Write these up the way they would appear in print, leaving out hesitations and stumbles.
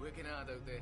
会跟啊，对不对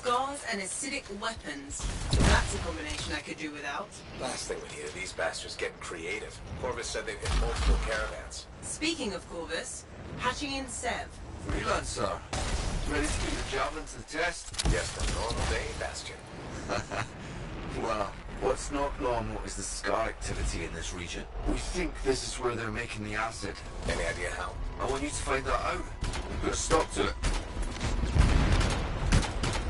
？Scars and acidic weapons. That's a combination I could do without. Last thing we need are these bastards getting creative. Corvus said they've hit multiple caravans. Speaking of Corvus, patching in Sev. Freelancer, ready to put your javelin to the test? Just a normal day, Bastion. Well, what's not normal is the scar activity in this region. We think this is where they're making the acid. Any idea how? I want you to find that out. Put a stop to it.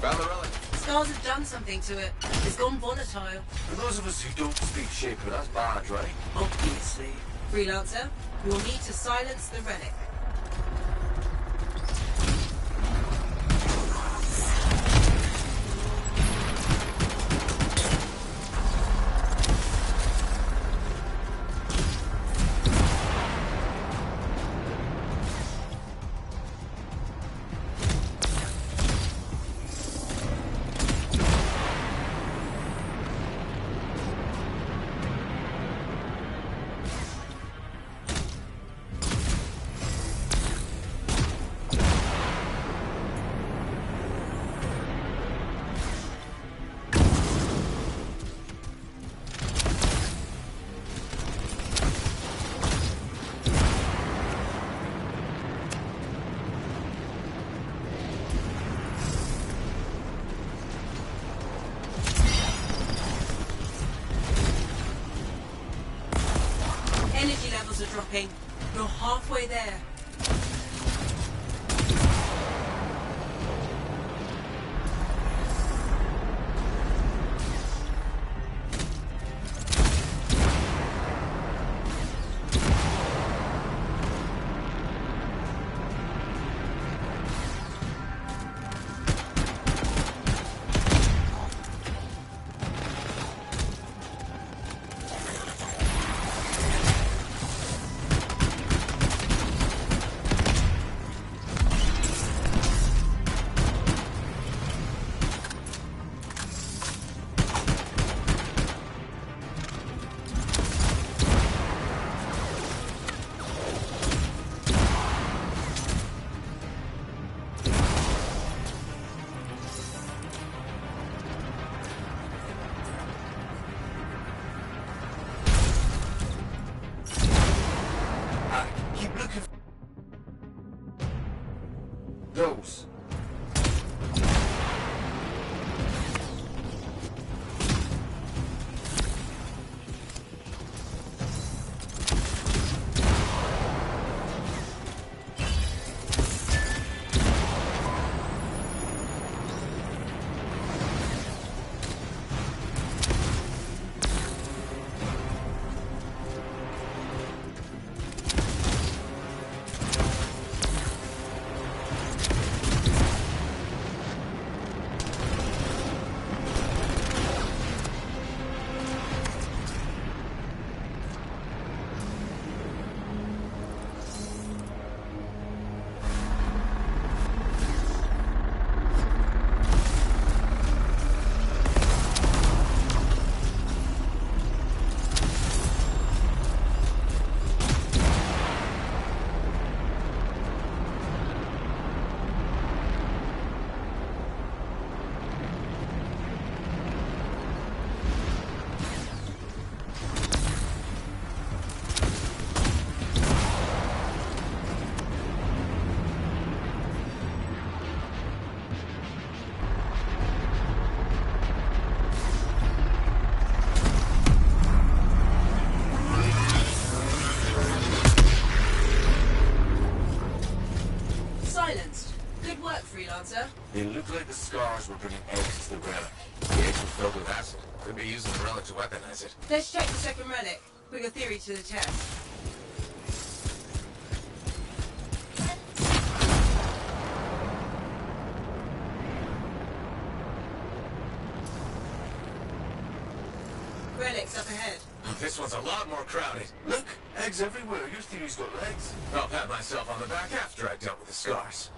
Found the relic. Scars have done something to it. It's gone volatile. For those of us who don't speak Shaper, that's bad, right? Obviously. Freelancer, you'll need to silence the relic. Energy levels are dropping. You're halfway there. Those. Freelancer. It looked like the scars were bringing eggs to the relic. The eggs were filled with acid. Could be using the relic to weaponize it. Let's check the second relic. Put your theory to the test. Relic's up ahead. This one's a lot more crowded. Look, eggs everywhere. Your theory's got legs. I'll pat myself on the back after I dealt with the scars.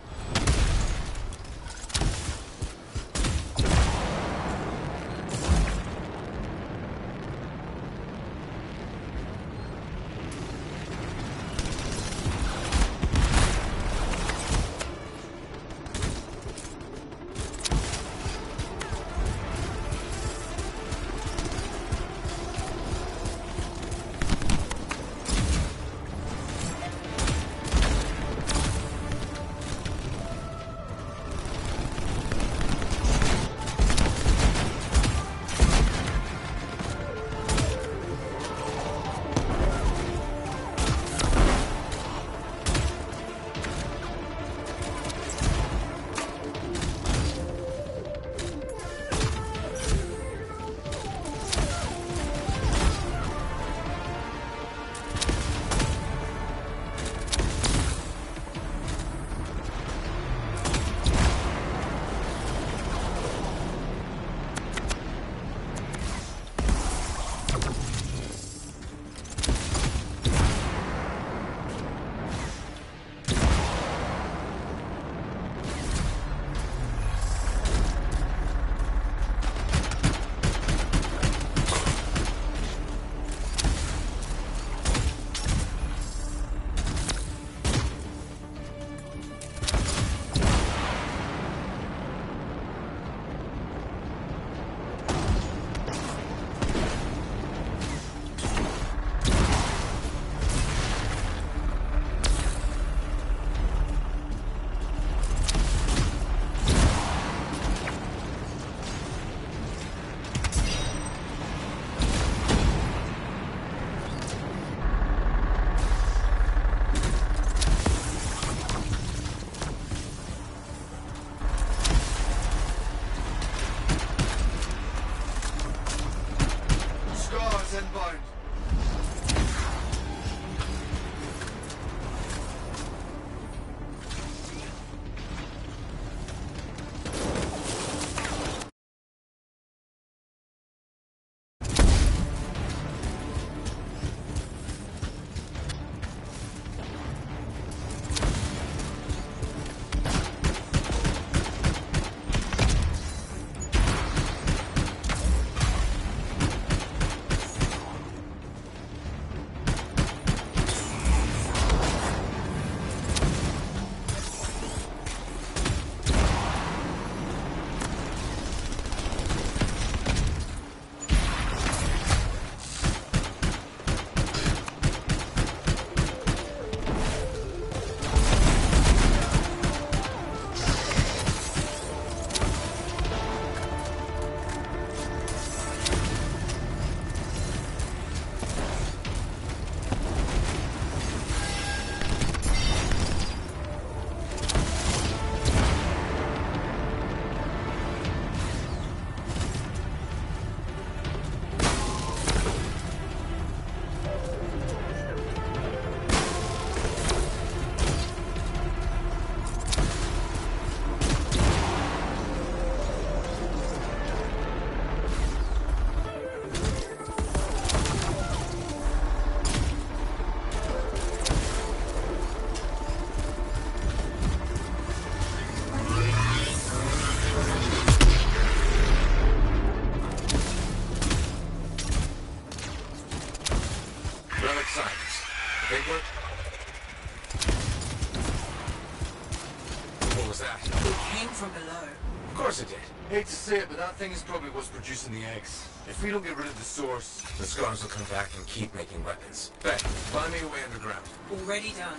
Hate to say it, but that thing is probably what's producing the eggs. If we don't get rid of the source, the scars will come back and keep making weapons. Ben, find me a way underground. Already done.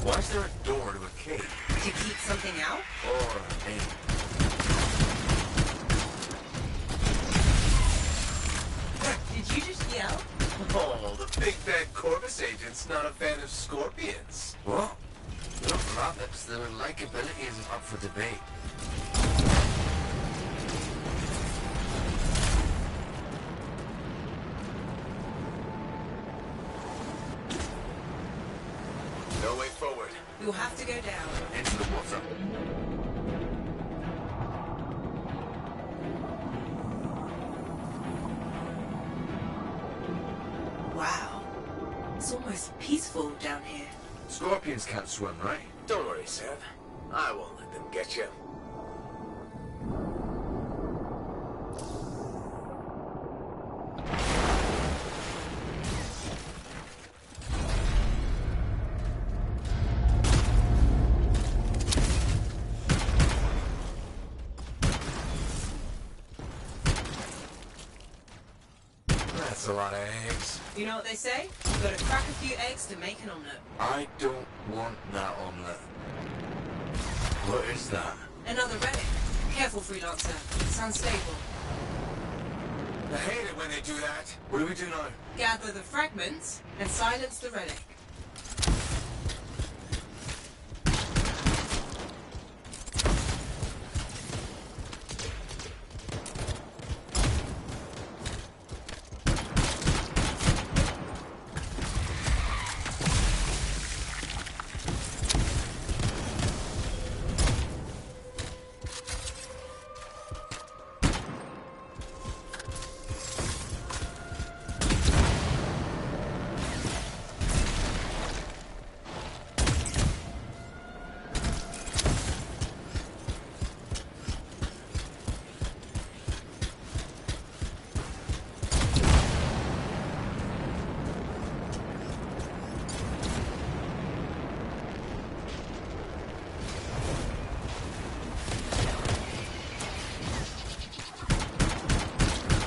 Why is there a door to a cave? To keep something out? Or a... Did you just yell? Oh, the big bad Corvus agent's not a fan of scorpions. What? Not rabbits. Their likability isn't up for debate. No way forward. You'll have to go down. Into the water. Wow. It's almost peaceful down here. Scorpions can't swim, right? Don't worry, Seb. I won't let them get you. That's a lot of eggs. You know what they say? You've got to crack a few eggs to make an omelette. I don't want that omelette. What is that? Another relic. Careful, freelancer. It's unstable. I hate it when they do that. What do we do now? Gather the fragments and silence the relic.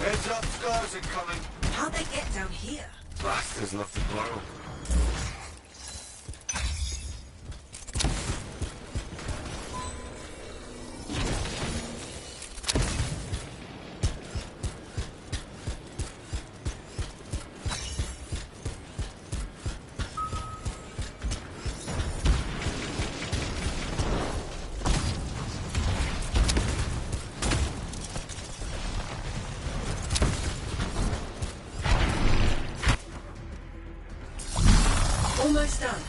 Heads up, scars incoming. How'd they get down here? Bastards love to blow. Almost done.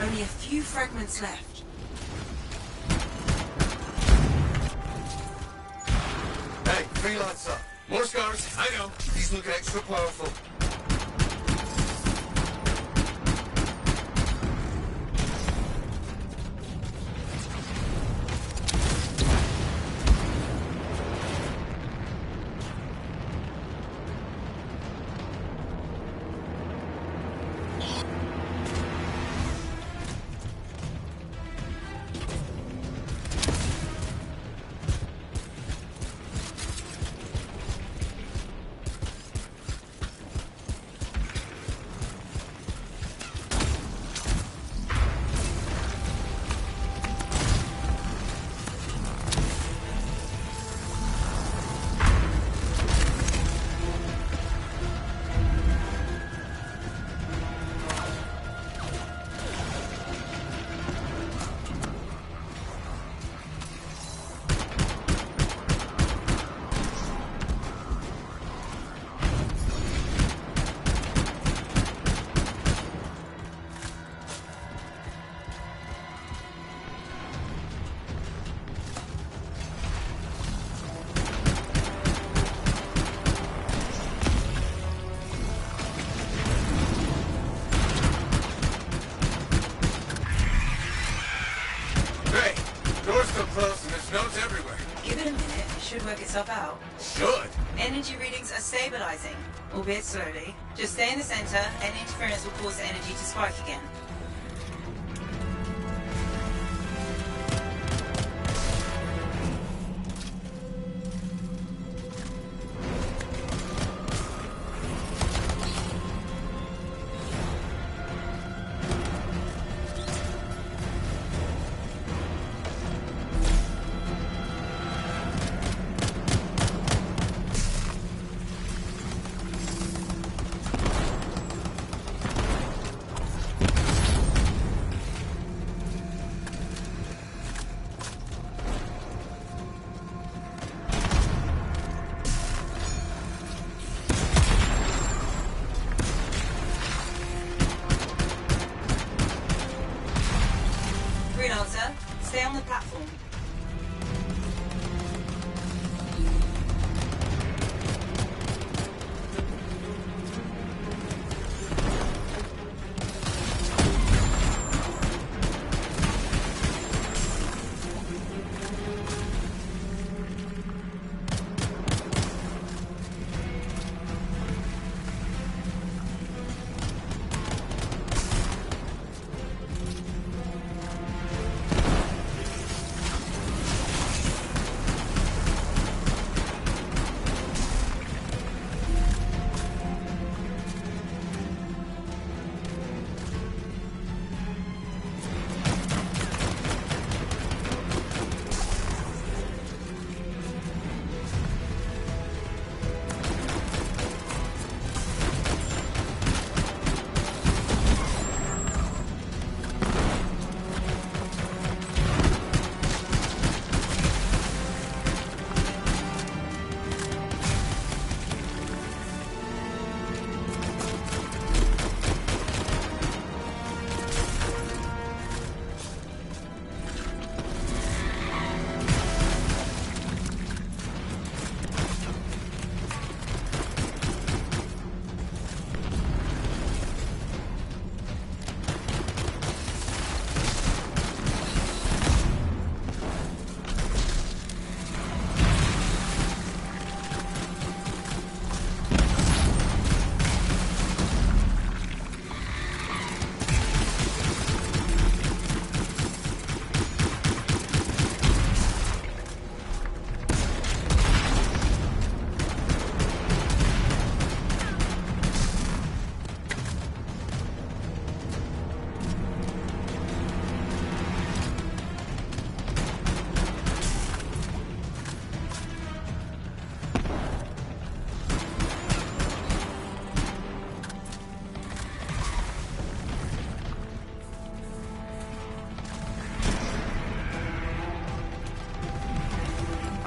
Only a few fragments left. Hey, freelancer. More scars. I know. These look extra powerful. Should work itself out. Should? Energy readings are stabilizing, albeit slowly. Just stay in the center, and interference will cause the energy to spike again.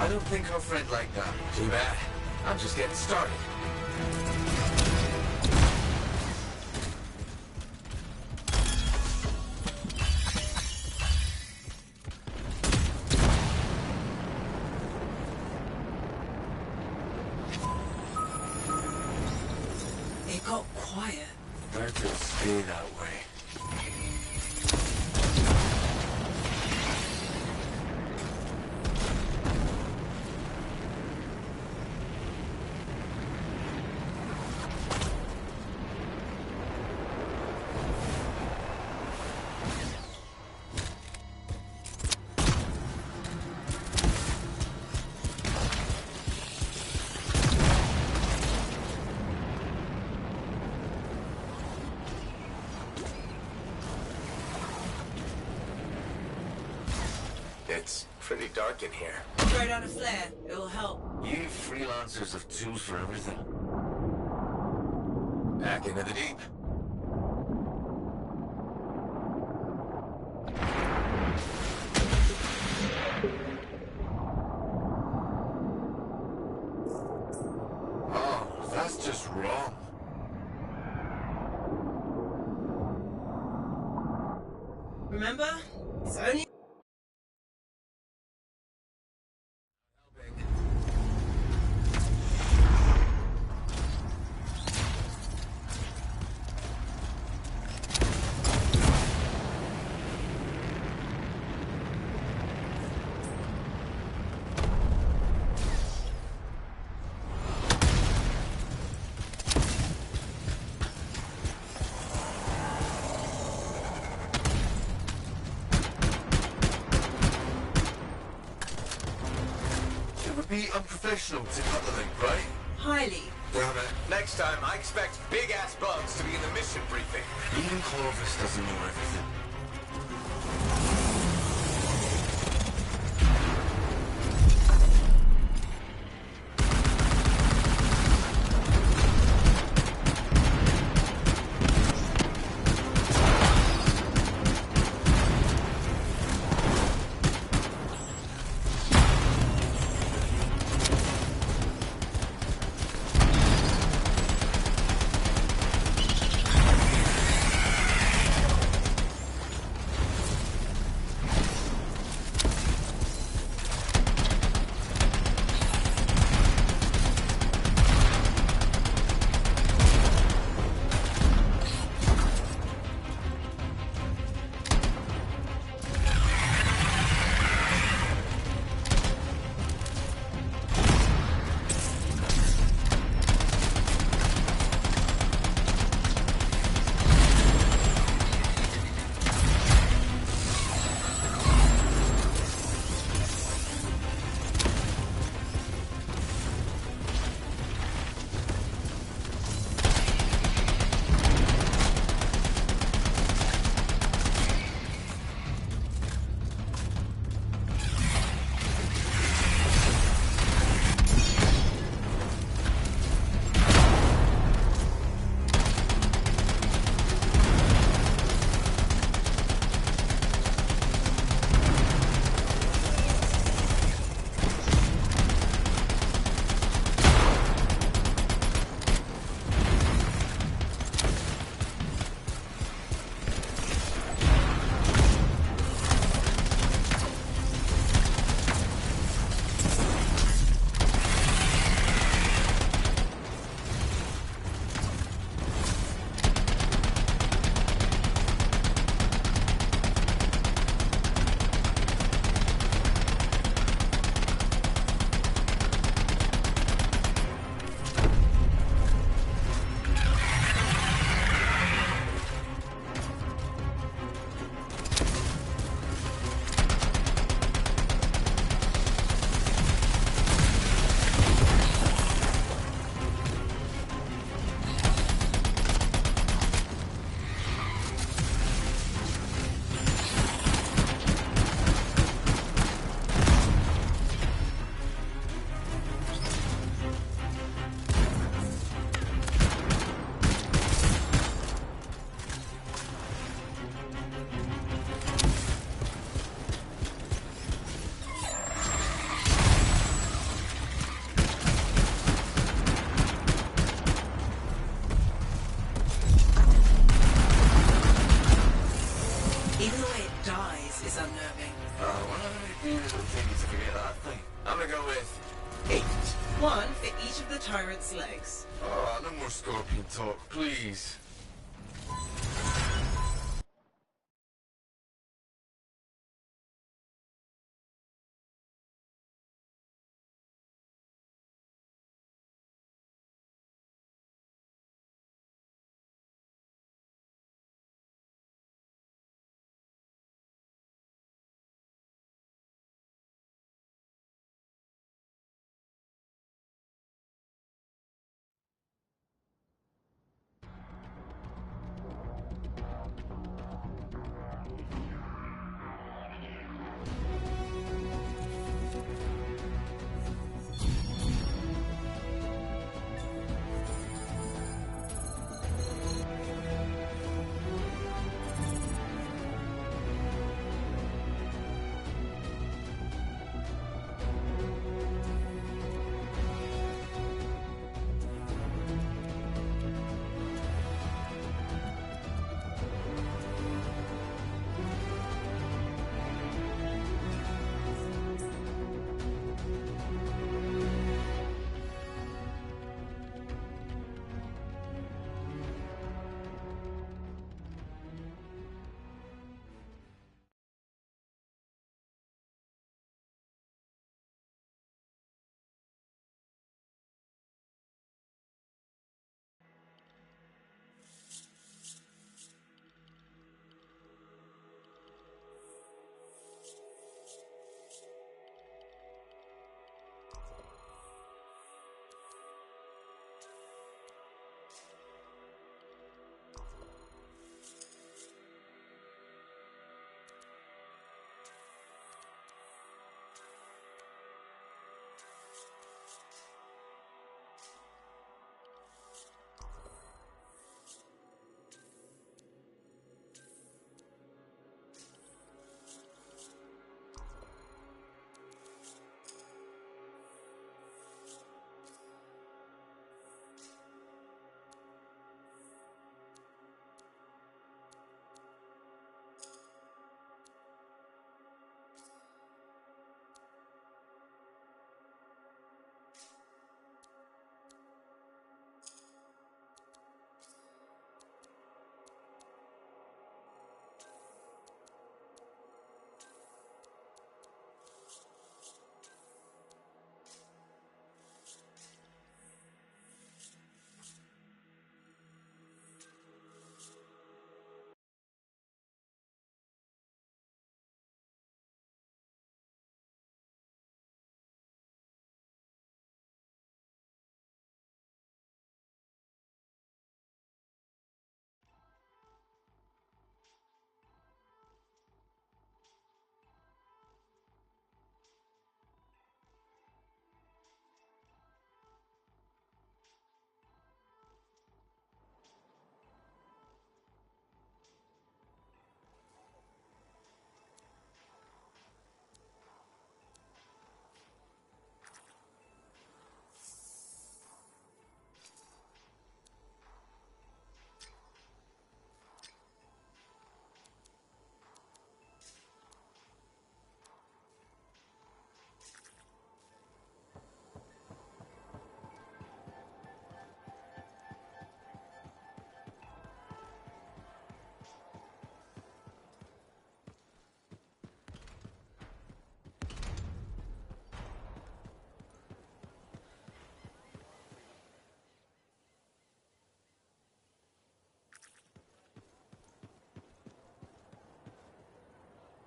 I don't think our friend liked that. Too bad. I'm just getting started. It got quiet. Better stay that way. It's pretty dark in here. Throw down a flare. It will help. You freelancers have tools for everything. Back into the deep. Oh, that's just wrong. Remember? It's only... It would be unprofessional to cut the link, right? Highly. Damn it. Next time, I expect big-ass bugs to be in the mission briefing. Even Clovis doesn't know everything. thanks. No more scorpion talk, please.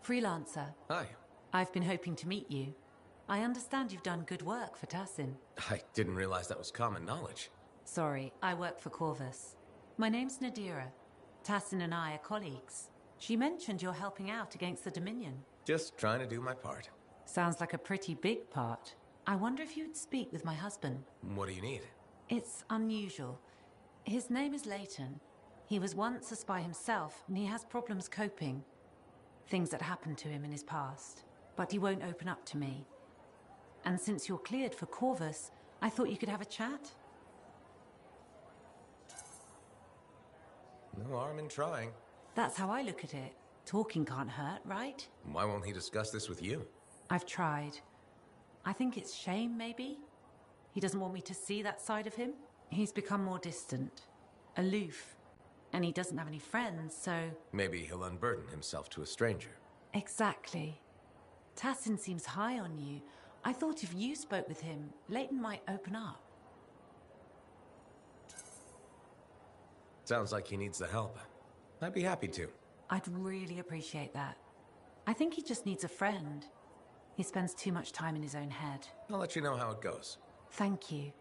Freelancer. Hi. I've been hoping to meet you. I understand you've done good work for Tassin. I didn't realize that was common knowledge. Sorry, I work for Corvus. My name's Nadira. Tassin and I are colleagues. She mentioned you're helping out against the Dominion. Just trying to do my part. Sounds like a pretty big part. I wonder if you'd speak with my husband. What do you need? It's unusual. His name is Leighton. He was once a spy himself, and he has problems coping. Things that happened to him in his past. But he won't open up to me. And since you're cleared for Corvus, I thought you could have a chat. No harm in trying. That's how I look at it. Talking can't hurt, right? Why won't he discuss this with you? I've tried. I think it's shame, maybe? He doesn't want me to see that side of him? He's become more distant, aloof, and he doesn't have any friends, so... Maybe he'll unburden himself to a stranger. Exactly. Tassin seems high on you. I thought if you spoke with him, Leighton might open up. Sounds like he needs the help. I'd be happy to. I'd really appreciate that. I think he just needs a friend. He spends too much time in his own head. I'll let you know how it goes. Thank you.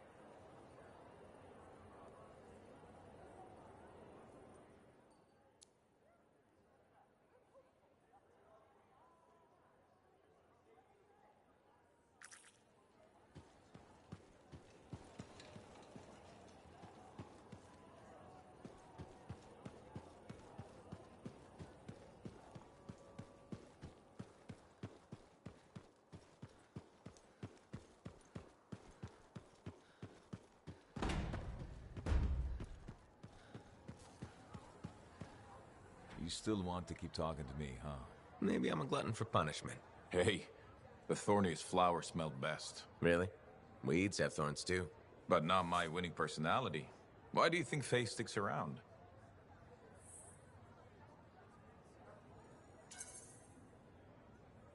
You still want to keep talking to me, huh? Maybe I'm a glutton for punishment. Hey, the thorniest flower smelled best. Really? Weeds have thorns too. But not my winning personality. Why do you think Faye sticks around?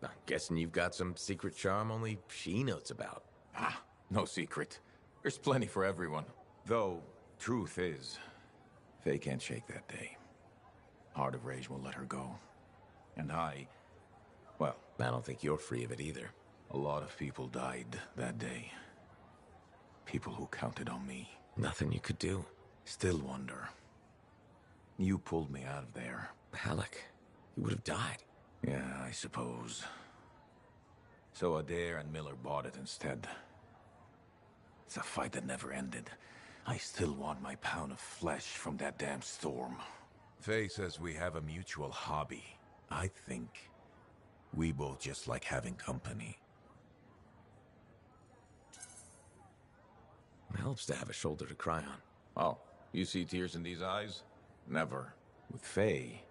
I'm guessing you've got some secret charm only she knows about. Ah, no secret. There's plenty for everyone. Though, truth is, Faye can't shake that day. Heart of Rage won't let her go. And well, I don't think you're free of it either. a lot of people died that day. People who counted on me. Nothing you could do. Still wonder. You pulled me out of there. Halleck, you would have died. Yeah, I suppose. So Adair and Miller bought it instead. It's a fight that never ended. I still want my pound of flesh from that damn storm. Faye says we have a mutual hobby. I think we both just like having company. It helps to have a shoulder to cry on. Oh, you see tears in these eyes? Never. With Faye,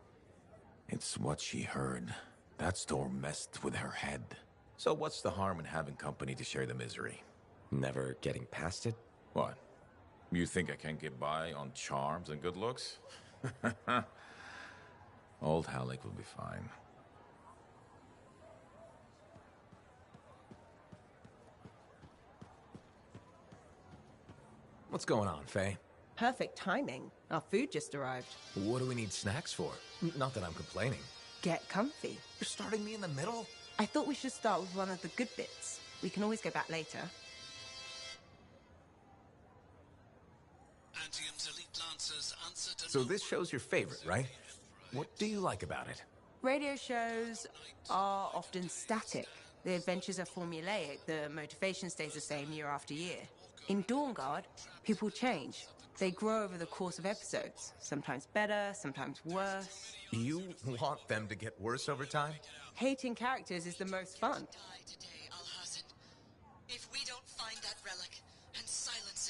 it's what she heard. That storm messed with her head. So what's the harm in having company to share the misery? Never getting past it? What? You think I can't get by on charms and good looks? Old Halleck will be fine. What's going on, Faye? Perfect timing. Our food just arrived. What do we need snacks for? Not that I'm complaining. Get comfy. You're starting me in the middle? I thought we should start with one of the good bits. We can always go back later. So this show's your favorite, right? What do you like about it? Radio shows are often static. The adventures are formulaic. The motivation stays the same year after year. In Dawn Guard, people change. They grow over the course of episodes. Sometimes better, sometimes worse. You want them to get worse over time? Hating characters is the most fun.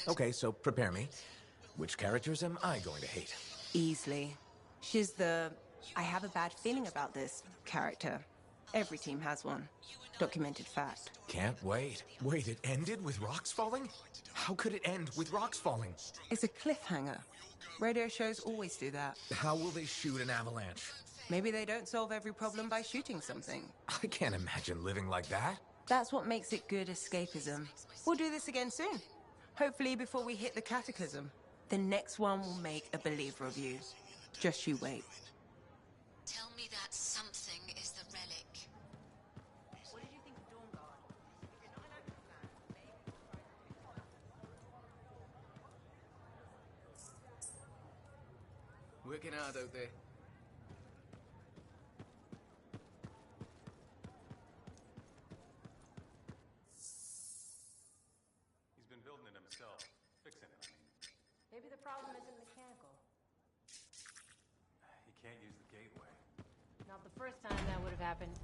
Okay, so prepare me. Which characters am I going to hate? Easily. She's the I have a bad feeling about this character. Every team has one. Documented fact. Can't wait. Wait, it ended with rocks falling? How could it end with rocks falling? It's a cliffhanger. Radio shows always do that. How will they shoot an avalanche? Maybe they don't solve every problem by shooting something. I can't imagine living like that. That's what makes it good escapism. We'll do this again soon. Hopefully before we hit the cataclysm. The next one will make a believer of you. Just you wait. Tell me that something is the relic. What did you think of Dawn Guard? Working hard out there. He's been building it himself. Fixing it, I mean. Maybe the problem isn't mechanical. He can't use the gateway. Not the first time that would have happened.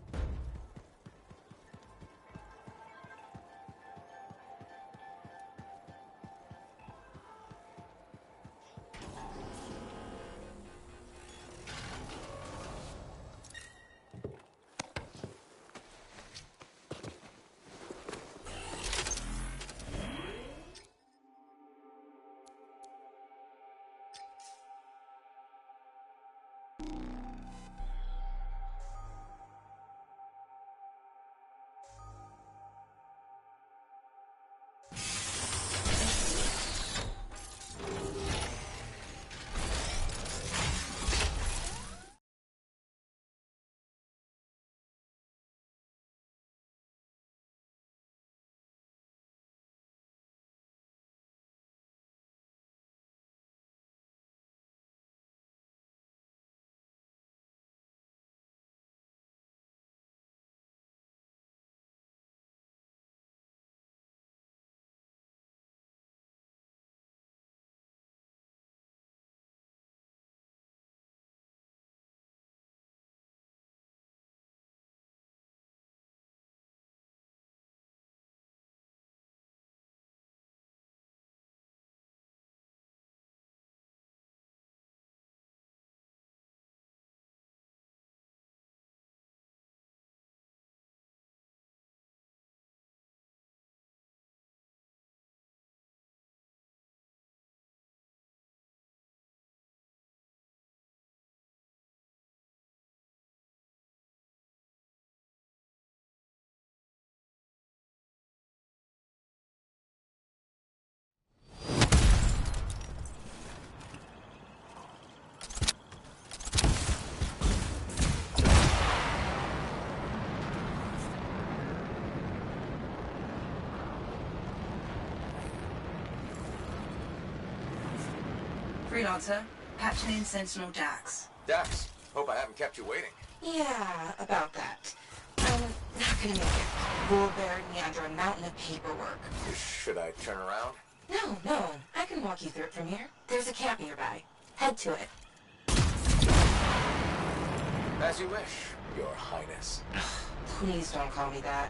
Freelancer, patching in Sentinel Dax. Dax, hope I haven't kept you waiting. Yeah, about that. I'm not gonna make it. We're buried me under a mountain of paperwork. Should I turn around? No, I can walk you through it from here. There's a camp nearby. Head to it. As you wish, Your Highness. Please don't call me that.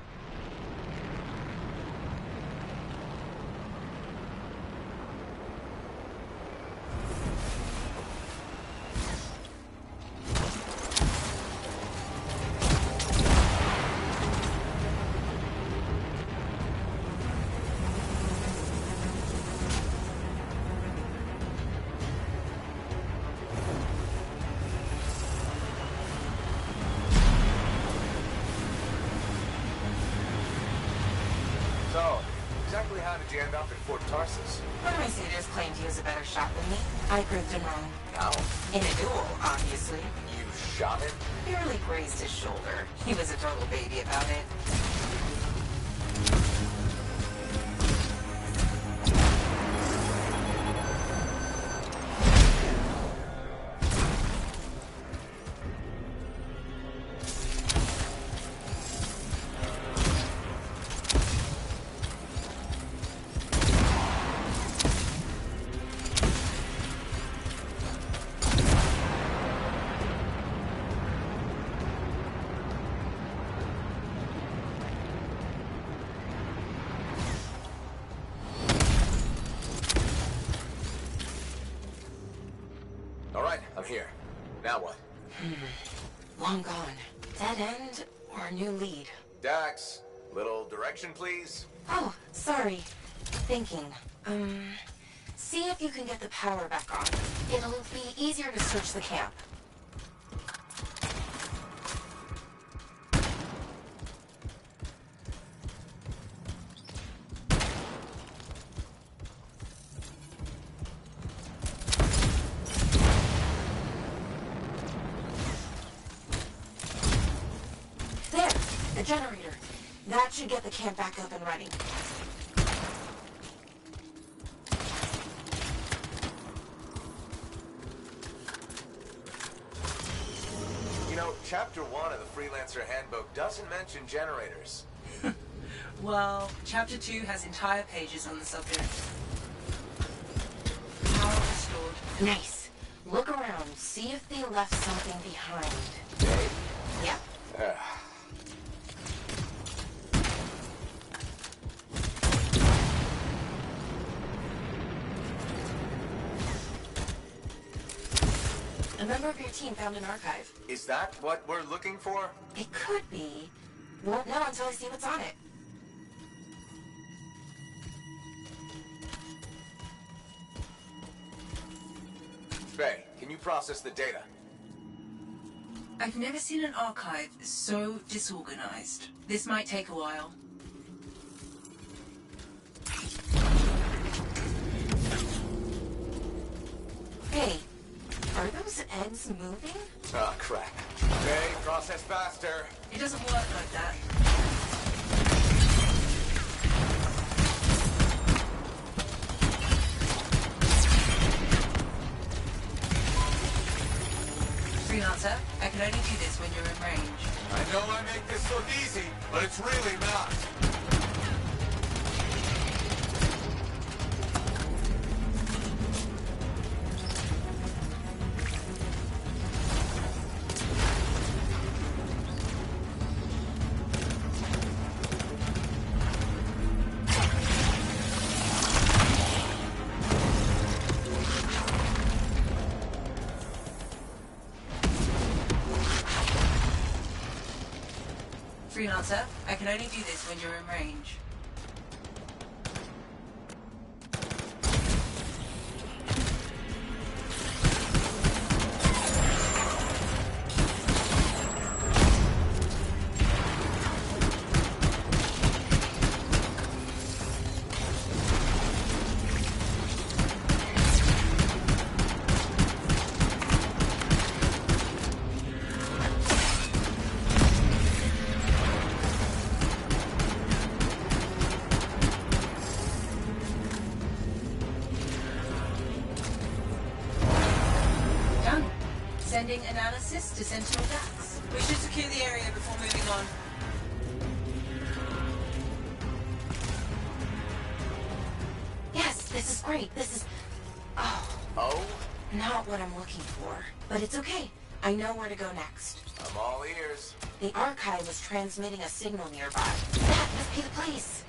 Did you end up in Fort Tarsus? One of my suitors claimed he was a better shot than me. I proved him wrong. How? In a duel, obviously. You shot him? Barely grazed his shoulder. He was a total baby about it. Here. Now what? Long gone. Dead end or new lead? Dax, little direction, please. Oh, sorry. Thinking. See if you can get the power back on. It'll be easier to search the camp. Generator. That should get the camp back up and running. You know, Chapter 1 of the Freelancer Handbook doesn't mention generators. Well, Chapter 2 has entire pages on the subject. Power restored. Nice. Look around. See if they left something behind. They? Yep. A member of your team found an archive. Is that what we're looking for? It could be. Won't know until I see what's on it. Faye, can you process the data? I've never seen an archive so disorganized. This might take a while. Hey. Are those eggs moving? Oh, crap. Faye, process faster. It doesn't work like that. Freelancer, I can only do this when you're in range. I know I make this look easy, but it's really not. Freelancer, I can only do this when you're in range. Sending analysis to Sentinel Dax. We should secure the area before moving on. Yes, this is great. This is... Oh? Not what I'm looking for. But it's okay. I know where to go next. I'm all ears. The archive is transmitting a signal nearby. That must be the place.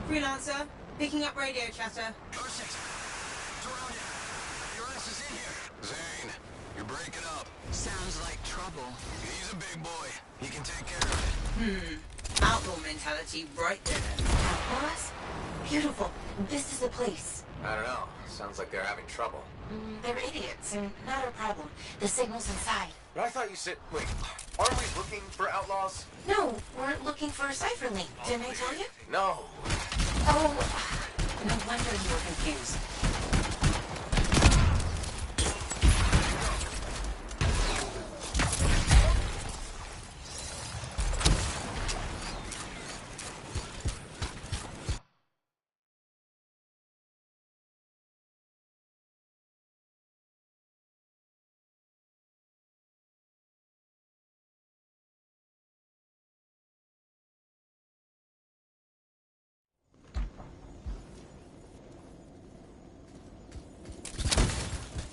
Freelancer, picking up radio chatter. Ursix, what's around you? Your ass is in here. Zane, you're breaking up. Sounds like trouble. He's a big boy. He can take care of it. Outlaw mentality right there. Outlaws? Beautiful. This is the place. I don't know. Sounds like they're having trouble. They're idiots, and not our problem. The signal's inside. But I thought you said... Wait, aren't we looking for outlaws? No, we're looking for a cipher link. Didn't I tell you? No. Oh, no wonder you were confused.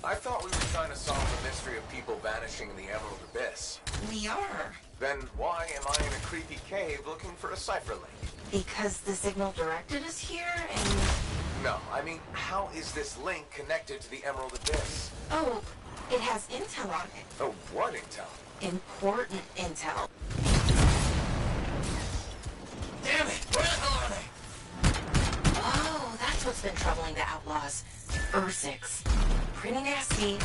I thought we were trying to solve the mystery of people vanishing in the Emerald Abyss. We are. Then why am I in a creepy cave looking for a cipher link? Because the signal directed us here, and... No, I mean, how is this link connected to the Emerald Abyss? Oh, it has intel on it. Oh, what intel? Important intel. Damn it! Where the hell are they? Oh, that's what's been troubling the outlaws. Ursix. Pretty nasty.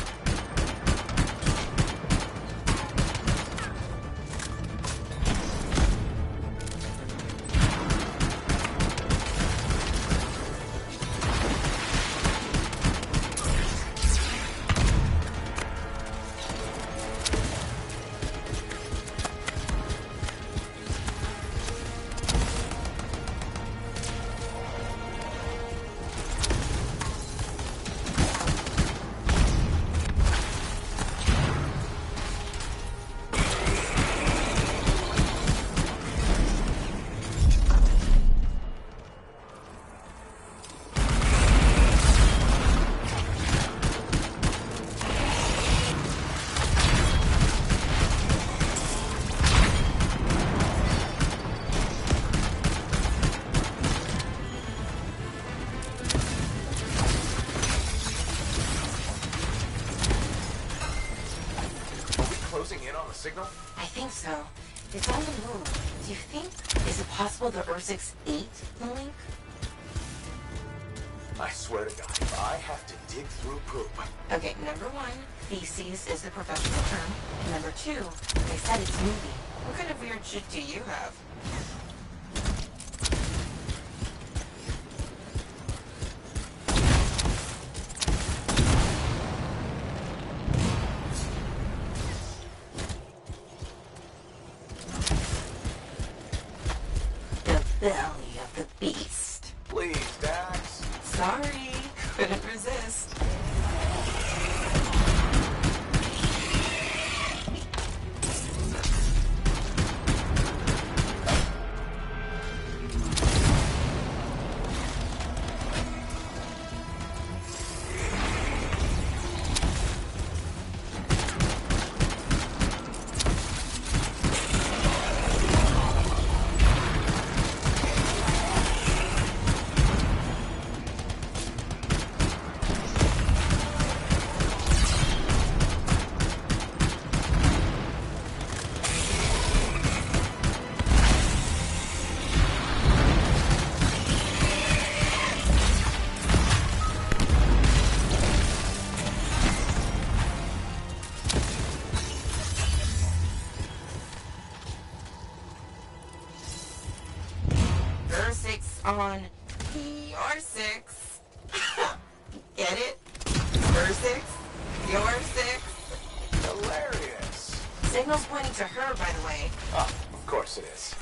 Signal? I think so. It's on the move. Do you think... Is it possible the Ursix ate the link? I swear to God, if I have to dig through poop... Okay, number one, feces is the professional term. And number two, they said it's moving. What kind of weird shit do you have? Belly of the beast. Please, Dax. Sorry, couldn't resist. On PR6. Get it? Your 6? Your 6? Hilarious. Say signal's pointing to her, by the way. Oh, of course it is.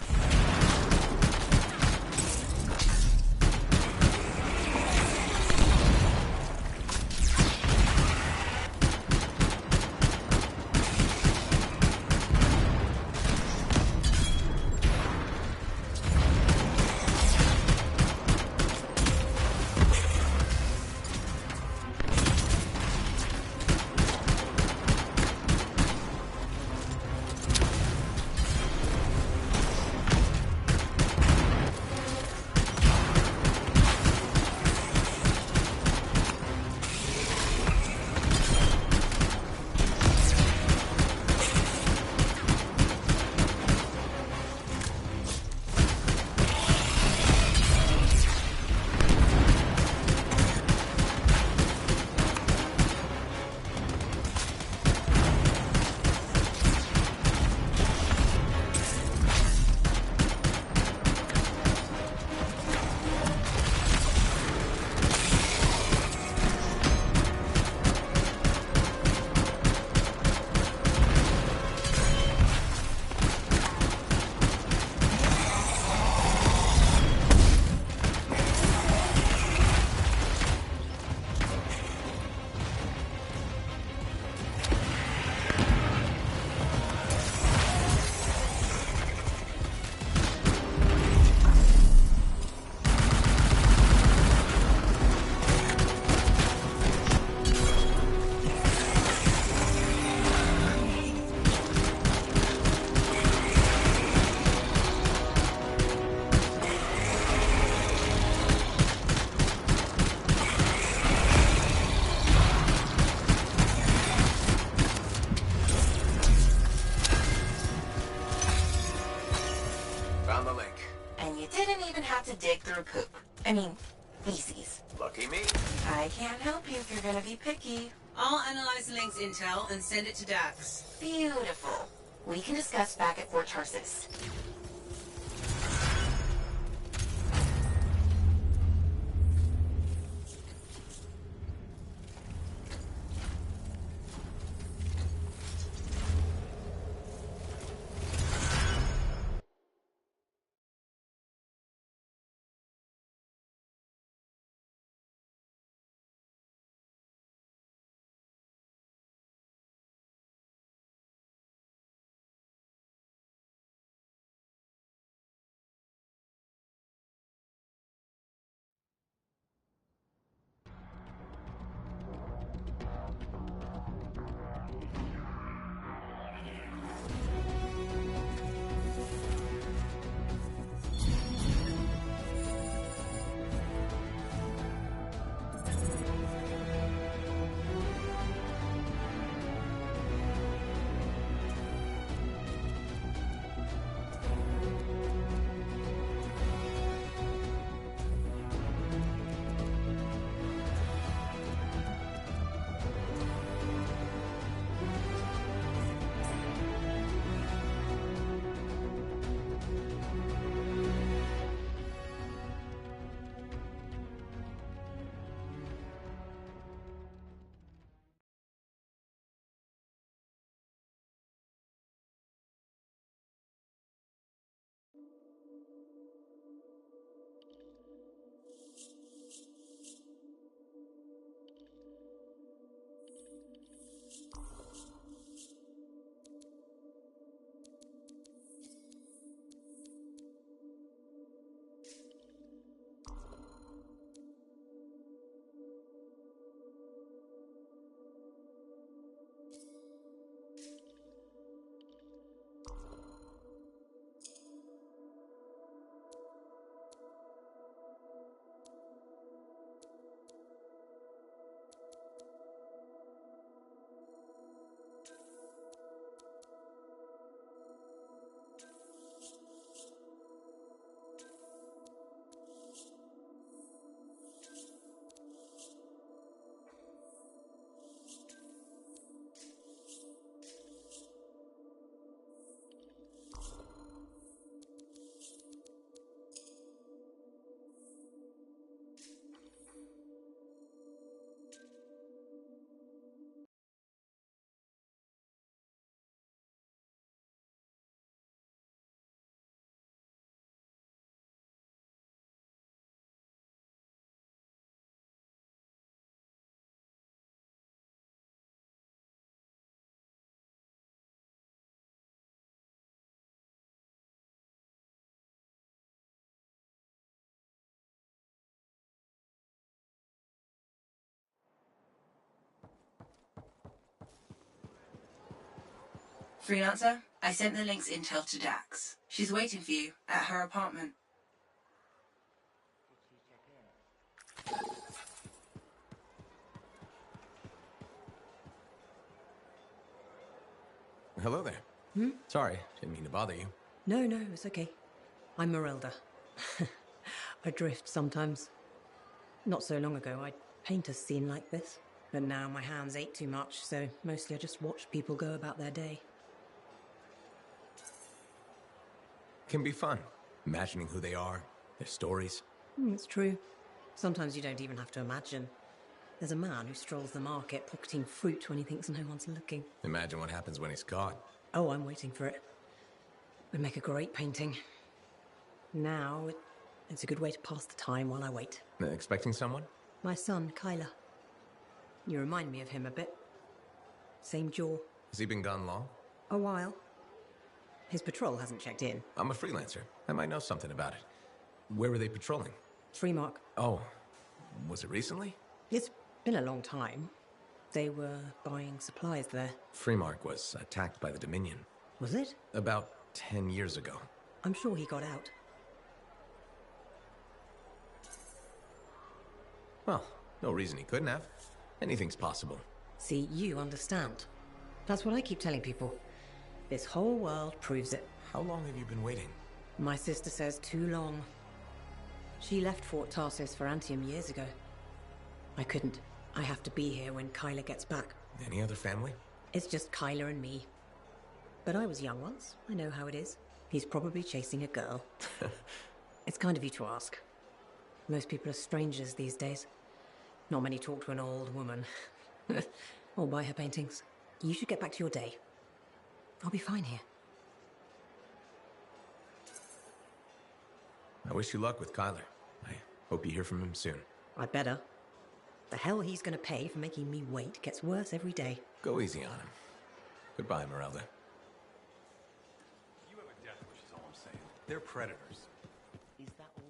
dig through poop. I mean, feces. Lucky me. I can't help you if you're gonna be picky. I'll analyze the link's intel and send it to Dax. Beautiful. We can discuss back at Fort Tarsis. Freelancer, I sent the link's intel to Dax. She's waiting for you at her apartment. Hello there. Sorry, didn't mean to bother you. No, it's okay. I'm Merelda. I drift sometimes. Not so long ago, I'd paint a scene like this. But now my hands ache too much, so mostly I just watch people go about their day. Can be fun, imagining who they are, their stories. It's true. Sometimes you don't even have to imagine. There's a man who strolls the market pocketing fruit when he thinks no one's looking. Imagine what happens when he's caught. Oh, I'm waiting for it. Would make a great painting. Now, it's a good way to pass the time while I wait. Expecting someone? My son, Kyler. You remind me of him a bit. Same jaw. Has he been gone long? A while. His patrol hasn't checked in. I'm a freelancer. I might know something about it. Where were they patrolling? Freemark. Oh, was it recently? It's been a long time. They were buying supplies there. Freemark was attacked by the Dominion. Was it? About 10 years ago. I'm sure he got out. Well, no reason he couldn't have. Anything's possible. See, you understand. That's what I keep telling people. This whole world proves it. How long have you been waiting? My sister says too long. She left Fort Tarsis for Anthem years ago. I couldn't. I have to be here when Kyler gets back. Any other family? It's just Kyler and me. But I was young once. I know how it is. He's probably chasing a girl. It's kind of you to ask. Most people are strangers these days. Not many talk to an old woman. Or buy her paintings. You should get back to your day. I'll be fine here. I wish you luck with Kyler. I hope you hear from him soon. I better. The hell he's gonna pay for making me wait gets worse every day. Go easy on him. Goodbye, Merelda. You have a death wish is all I'm saying. They're predators. Is that all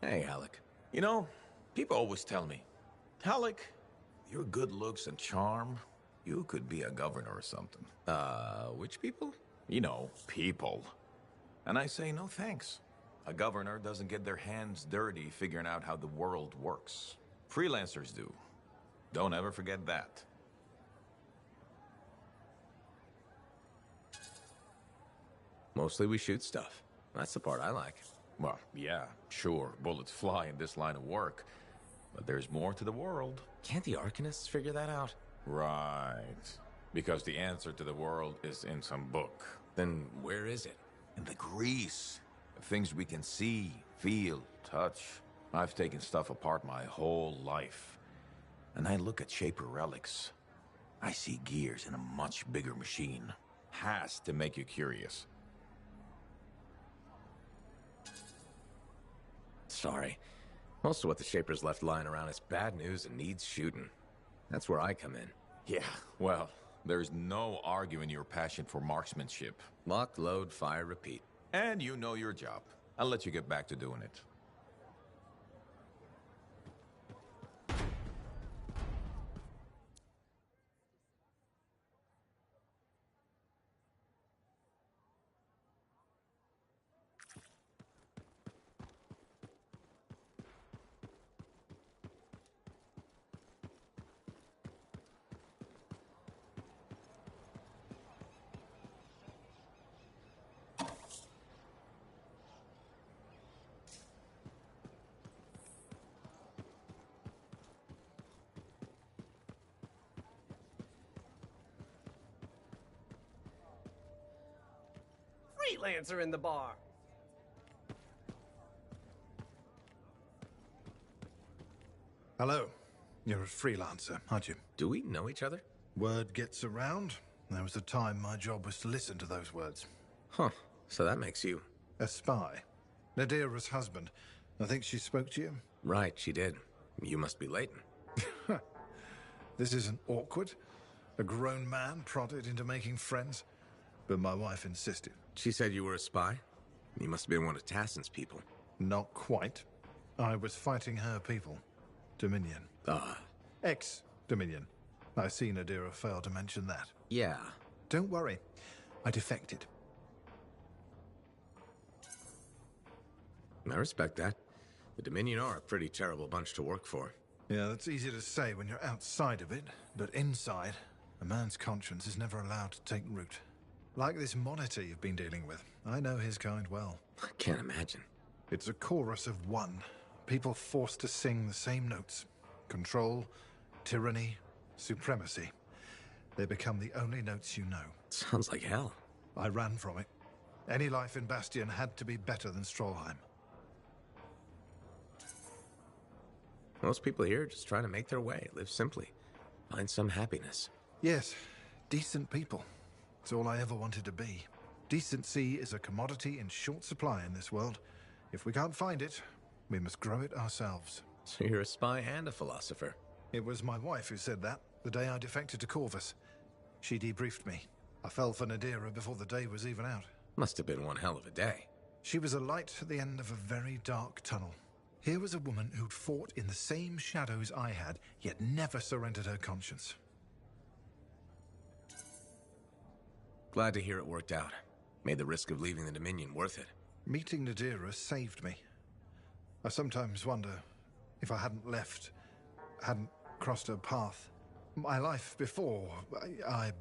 they are? Hey, Alec. You know, people always tell me, Halleck, your good looks and charm, you could be a governor or something. Which people? You know, people. And I say no thanks. A governor doesn't get their hands dirty figuring out how the world works. Freelancers do. Don't ever forget that. Mostly we shoot stuff. That's the part I like. Well, yeah, sure, bullets fly in this line of work. But there's more to the world. Can't the Arcanists figure that out? Right. Because the answer to the world is in some book. Then where is it? In the grease. The things we can see, feel, touch. I've taken stuff apart my whole life. And I look at Shaper relics. I see gears in a much bigger machine. Has to make you curious. Sorry. Most of what the Shapers left lying around is bad news and needs shooting. That's where I come in. Yeah, well, there's no arguing your passion for marksmanship. Lock, load, fire, repeat. And you know your job. I'll let you get back to doing it. Freelancer in the bar. Hello. You're a freelancer, aren't you? Do we know each other? Word gets around. There was a time my job was to listen to those words. Huh. So that makes you... A spy. Nadira's husband. I think she spoke to you? Right, she did. You must be Leighton. This isn't awkward. A grown man prodded into making friends. But my wife insisted. She said you were a spy? You must have been one of Tassin's people. Not quite. I was fighting her people. Dominion. Ex-Dominion. I see Nadira failed to mention that. Yeah. Don't worry. I defected. I respect that. The Dominion are a pretty terrible bunch to work for. Yeah, that's easy to say when you're outside of it, but inside, a man's conscience is never allowed to take root. Like this monitor you've been dealing with. I know his kind well. I can't imagine. It's a chorus of one. People forced to sing the same notes. Control, tyranny, supremacy. They become the only notes you know. Sounds like hell. I ran from it. Any life in Bastion had to be better than Strollheim. Most people here are just trying to make their way, live simply, find some happiness. Yes, decent people. It's all I ever wanted to be. Decency is a commodity in short supply in this world. If we can't find it, we must grow it ourselves. So you're a spy and a philosopher. It was my wife who said that, the day I defected to Corvus. She debriefed me. I fell for Nadira before the day was even out. Must have been one hell of a day. She was a light at the end of a very dark tunnel. Here was a woman who'd fought in the same shadows I had, yet never surrendered her conscience. Glad to hear it worked out. Made the risk of leaving the Dominion worth it. Meeting Nadira saved me. I sometimes wonder if I hadn't left, hadn't crossed her path. My life before, I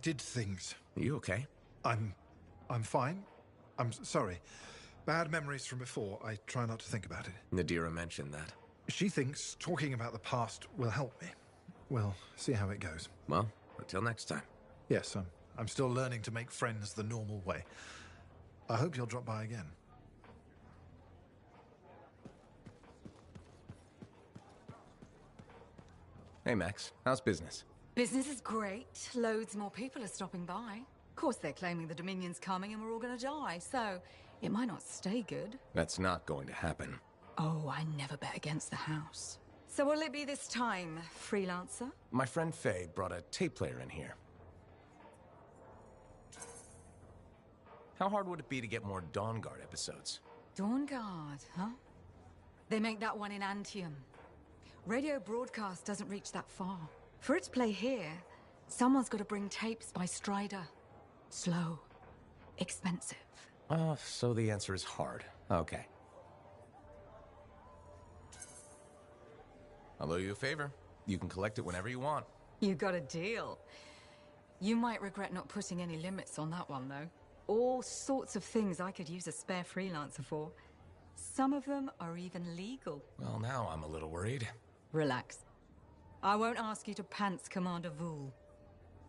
did things. Are you okay? I'm fine. I'm sorry. Bad memories from before. I try not to think about it. Nadira mentioned that. She thinks talking about the past will help me. We'll see how it goes. Well, until next time. Yes, I'm still learning to make friends the normal way. I hope you'll drop by again. Hey, Max. How's business? Business is great. Loads more people are stopping by. Of course, they're claiming the Dominion's coming and we're all gonna die, so it might not stay good. That's not going to happen. Oh, I never bet against the house. So what'll it be this time, freelancer? My friend Faye brought a tape player in here. How hard would it be to get more Dawn Guard episodes? Dawn Guard, huh? They make that one in Anthem. Radio broadcast doesn't reach that far. For it to play here, someone's got to bring tapes by Strider. Slow. Expensive. Oh, so the answer is hard. Okay. I'll owe you a favor. You can collect it whenever you want. You got a deal. You might regret not putting any limits on that one, though. All sorts of things I could use a spare freelancer for. Some of them are even legal. Well, now I'm a little worried. Relax. I won't ask you to pants Commander Vool.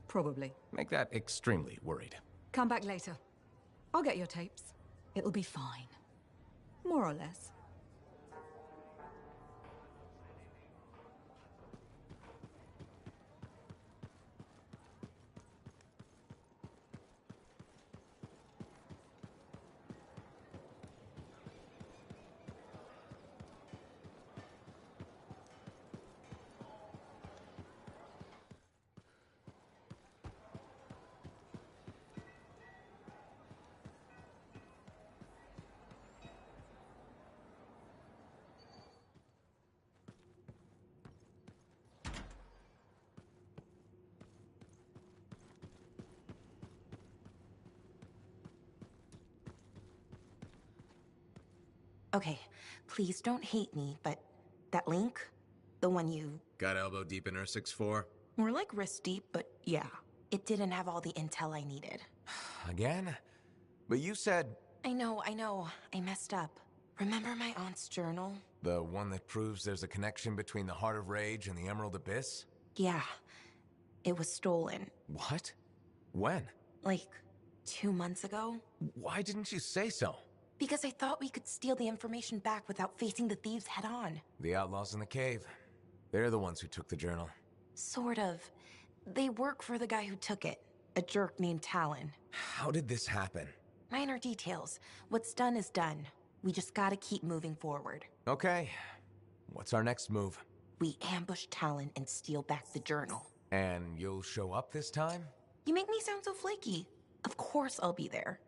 Probably. Make that extremely worried. Come back later. I'll get your tapes. It'll be fine. More or less. Okay, please don't hate me, but that link, the one you... Got elbow deep in her 6'4"? More like wrist deep, but yeah. It didn't have all the intel I needed. Again? But you said... I know. I messed up. Remember my aunt's journal? The one that proves there's a connection between the Heart of Rage and the Emerald Abyss? Yeah. It was stolen. What? When? Like, 2 months ago. Why didn't you say so? Because I thought we could steal the information back without facing the thieves head on. The outlaws in the cave. They're the ones who took the journal. Sort of. They work for the guy who took it. A jerk named Talon. How did this happen? Minor details. What's done is done. We just gotta keep moving forward. Okay. What's our next move? We ambush Talon and steal back the journal. And you'll show up this time? You make me sound so flaky. Of course I'll be there.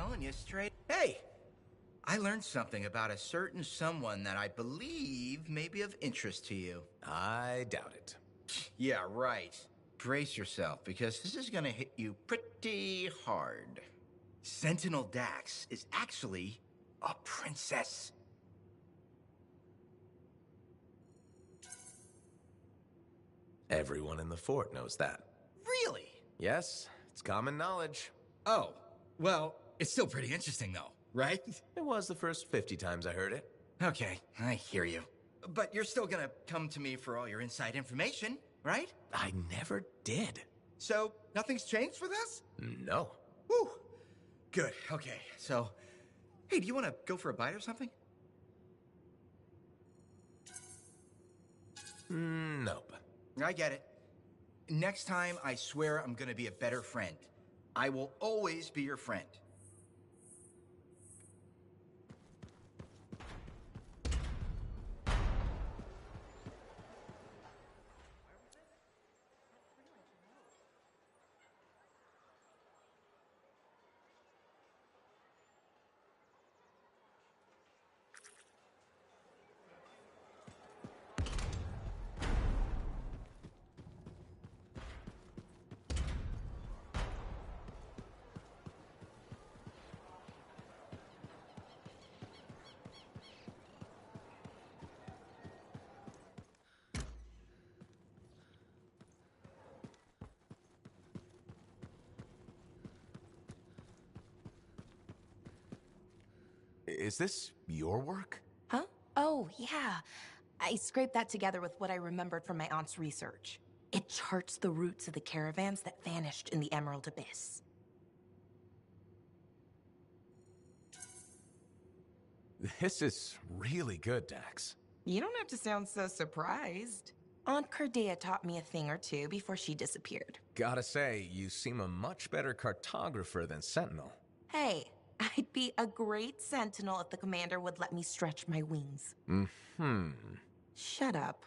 telling you straight. Hey, I learned something about a certain someone that I believe may be of interest to you. I doubt it. Yeah, right. Brace yourself, because this is gonna hit you pretty hard. Sentinel Dax is actually a princess. Everyone in the fort knows that. Really? Yes, it's common knowledge. Oh, well, it's still pretty interesting though, right? It was the first 50 times I heard it. Okay, I hear you. But you're still gonna come to me for all your inside information, right? I never did. So, nothing's changed for this? No. Whew. Good, okay. So, hey, do you want to go for a bite or something? Nope. I get it. Next time, I swear I'm gonna be a better friend. I will always be your friend. Is this your work? Huh? Oh, yeah. I scraped that together with what I remembered from my aunt's research. It charts the routes of the caravans that vanished in the Emerald Abyss. This is really good, Dax. You don't have to sound so surprised. Aunt Cordea taught me a thing or two before she disappeared. Gotta say, you seem a much better cartographer than Sentinel. Hey, I'd be a great sentinel if the commander would let me stretch my wings. Mm-hmm. Shut up.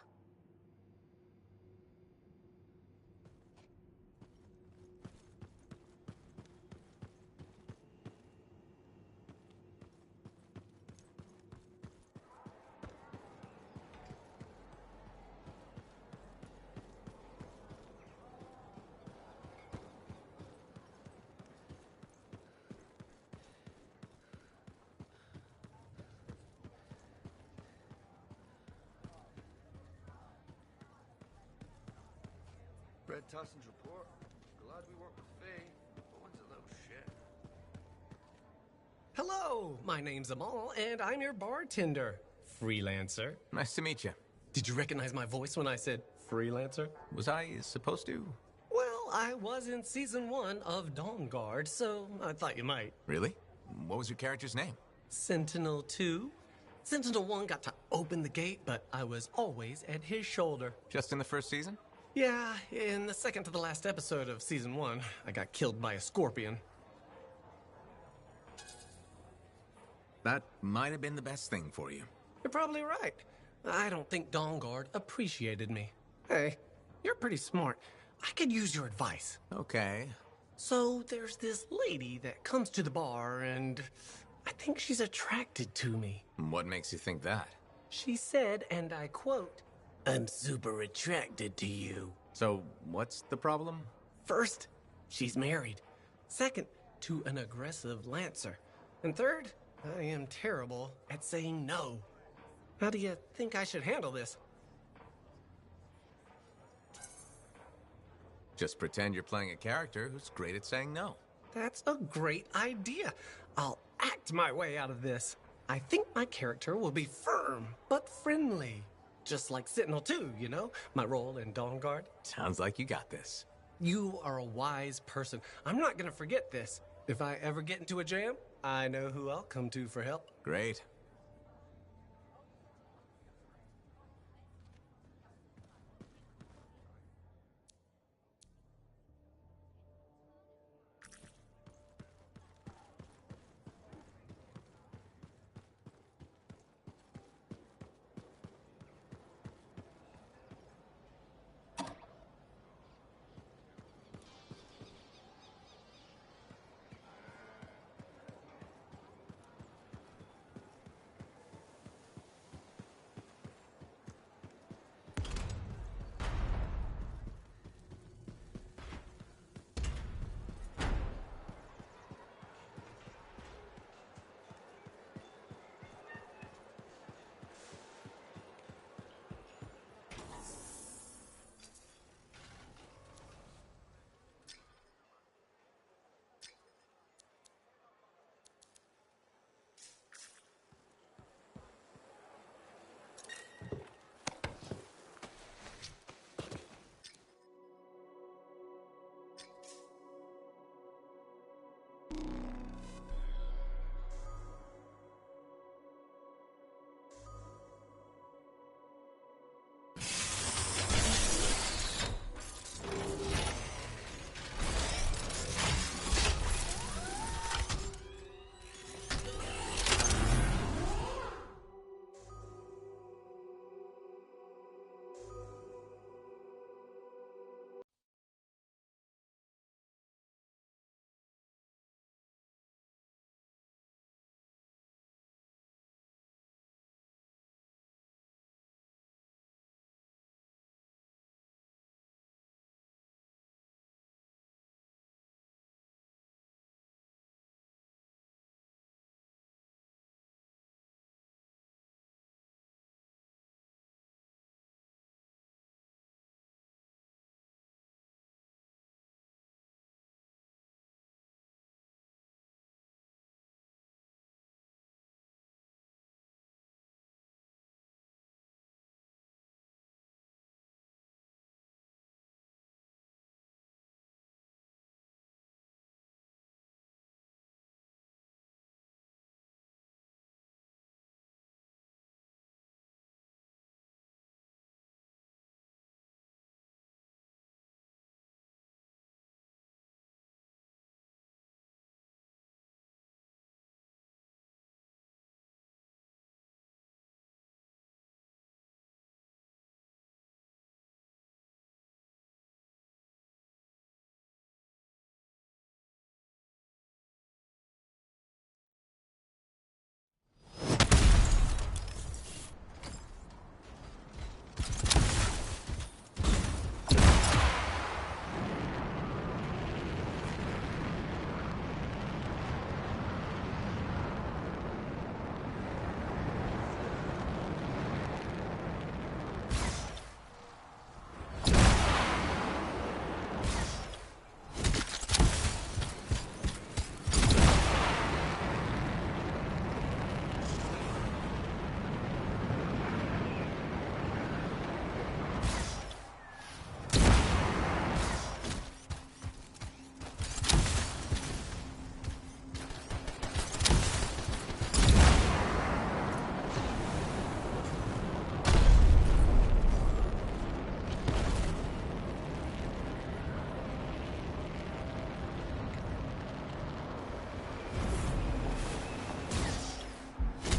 Red Tosson's report. Glad we work with Faye. Owen's a little shit. Hello, my name's Amal, and I'm your bartender. Freelancer. Nice to meet you. Did you recognize my voice when I said freelancer? Was I supposed to? Well, I was in season 1 of Dawn Guard, so I thought you might. Really? What was your character's name? Sentinel 2. Sentinel 1 got to open the gate, but I was always at his shoulder. Just in the first season? Yeah, in the second to the last episode of season 1, I got killed by a scorpion. That might have been the best thing for you. You're probably right. I don't think Dawn Guard appreciated me. Hey, you're pretty smart. I could use your advice. Okay. So there's this lady that comes to the bar, and I think she's attracted to me. What makes you think that? She said, and I quote, "I'm super attracted to you." So, what's the problem? First, she's married. Second, to an aggressive lancer. And third, I am terrible at saying no. How do you think I should handle this? Just pretend you're playing a character who's great at saying no. That's a great idea. I'll act my way out of this. I think my character will be firm, but friendly. Just like Sentinel 2, you know? My role in Dawn Guard. Sounds like you got this. You are a wise person. I'm not gonna forget this. If I ever get into a jam, I know who I'll come to for help. Great.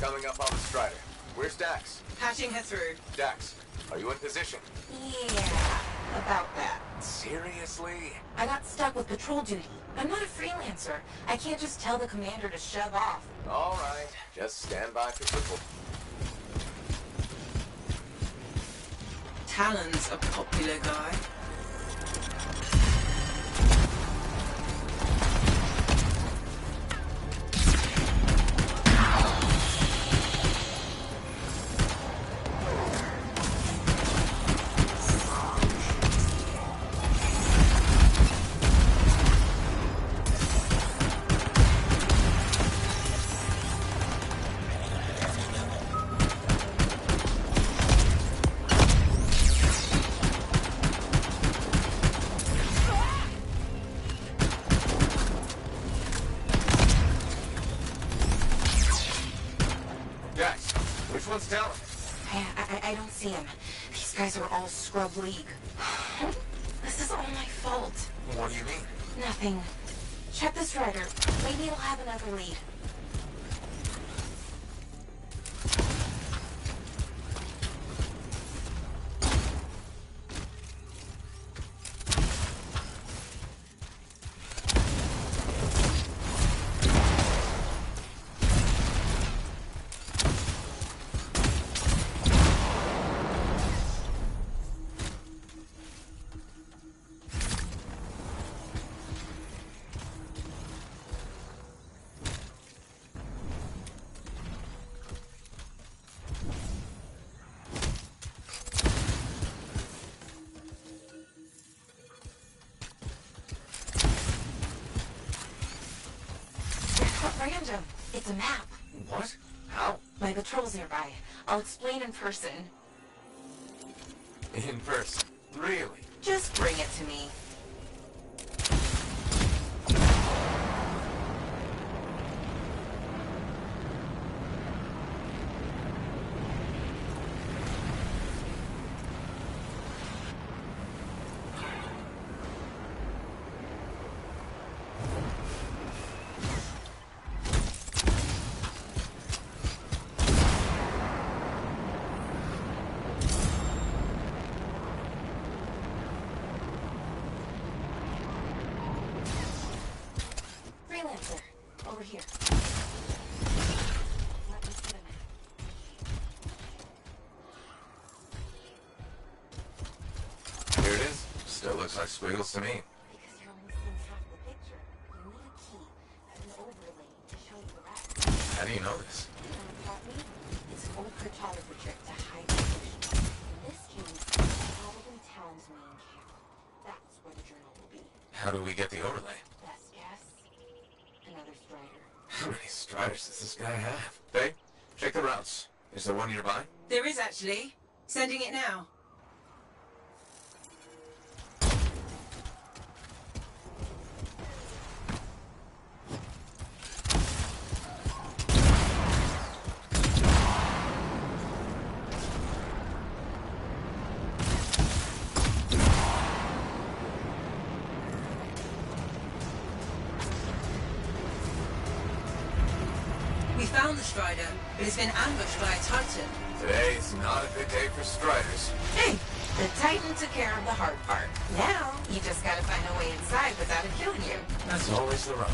Coming up on the Strider. Where's Dax? Patching her through. Dax, are you in position? Yeah, about that. Seriously? I got stuck with patrol duty. I'm not a freelancer. I can't just tell the commander to shove off. All right, just stand by for triple. Talon's a popular guy. I don't see him. These guys are all scrub league. This is all my fault. What do you mean? Nothing. Check the Strider. Maybe it'll have another lead. Random. It's a map. What? How? My patrol's nearby. I'll explain in person. In person? Really? Just bring it to me. Freelancer, over here. Let me see the map. Here it is. Still looks like squiggles to me. Because you're only seeing half the picture. You need a key and an overlay to show you the rest. How do you know this? Someone taught me. It's an old cartographer trick to hide information. In this case, probably Talon's main camp. That's where the journal will be. How do we get the overlay? Best guess? Another Strider. How many Striders does this guy have? Faye, check the routes. Is there one nearby? There is actually. Sending it now. We found the Strider, but it's been ambushed by a Titan. Today's not a good day for Striders. Hey, the Titan took care of the hard part. Now, you just gotta find a way inside without it killing you. That's always the rub.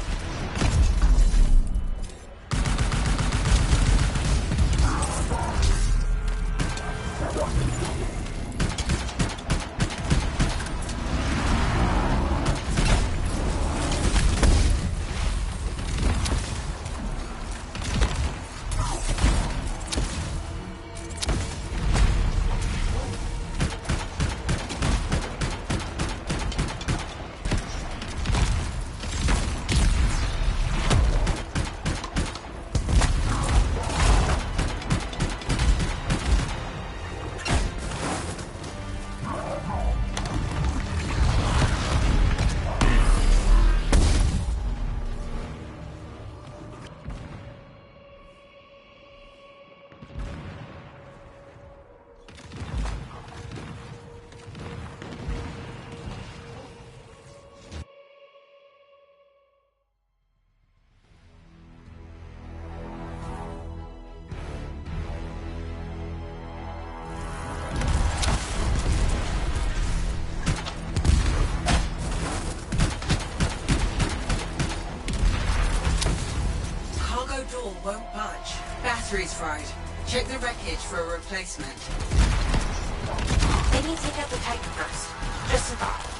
battery's fried. Check the wreckage for a replacement. Maybe take out the Titan first. Just a thought.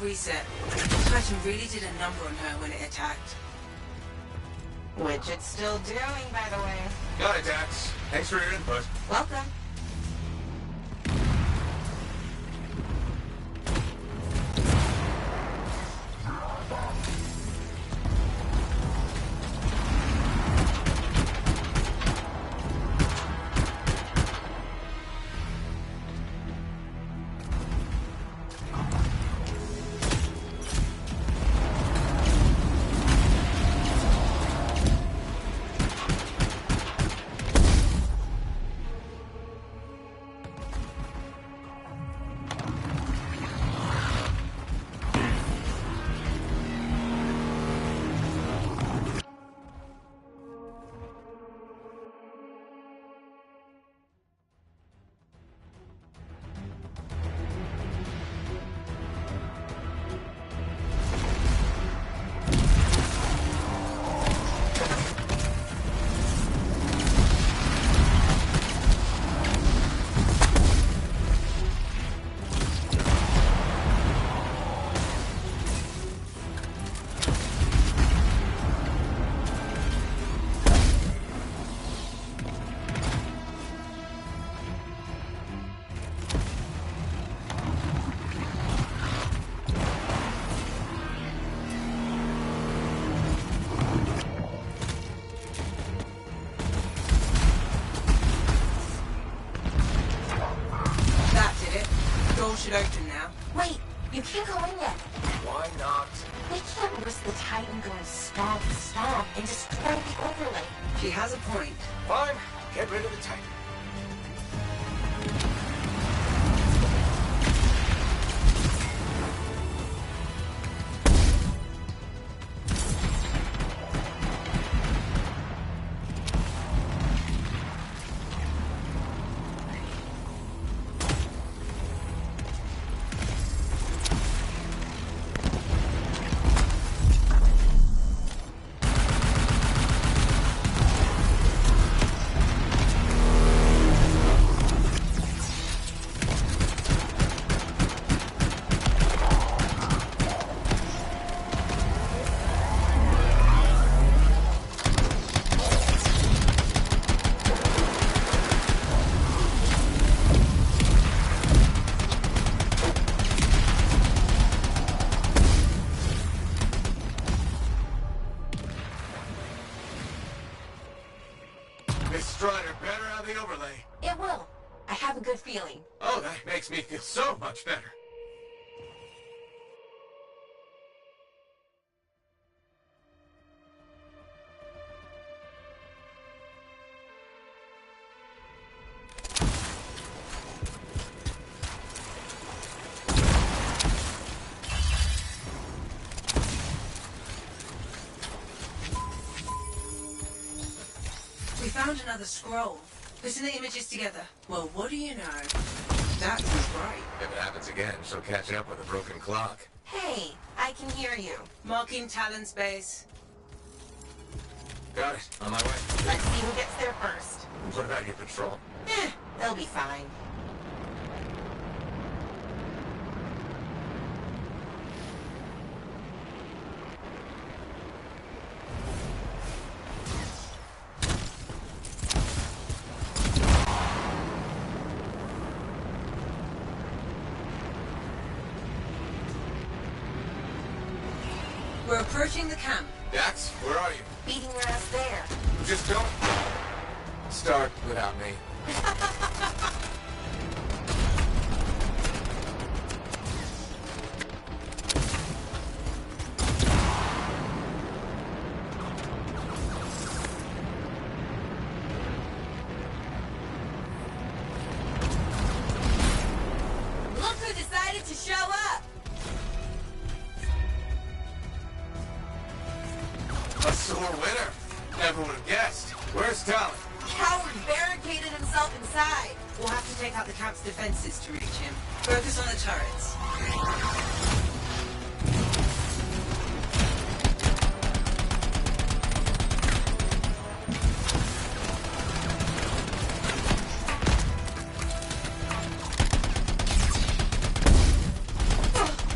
Reset. Titan really did a number on her when it attacked. Which it's still doing, by the way. Got it, Dax. Thanks for your input. Welcome. Should open now. Wait, you can't go in yet. Why not? We can't risk the Titan going stomp and destroy the overlay. She has a point. Fine. Get rid of the Titan. Feeling. Oh, that makes me feel so much better. We found another scroll. Putting the images together. Well, what do you know? That was right. If it happens again, she'll catch up with a broken clock. Hey, I can hear you. Marking Talon's base. Got it. On my way. Let's see who gets there first. What about your patrol? They'll be fine. We're approaching the camp. Dax, where are you? Beating your ass there. Just don't start without me. Look who decided to show up! A sore winner. Never would have guessed. Where's Talon? Coward barricaded himself inside. We'll have to take out the camp's defenses to reach him. Focus on the turrets.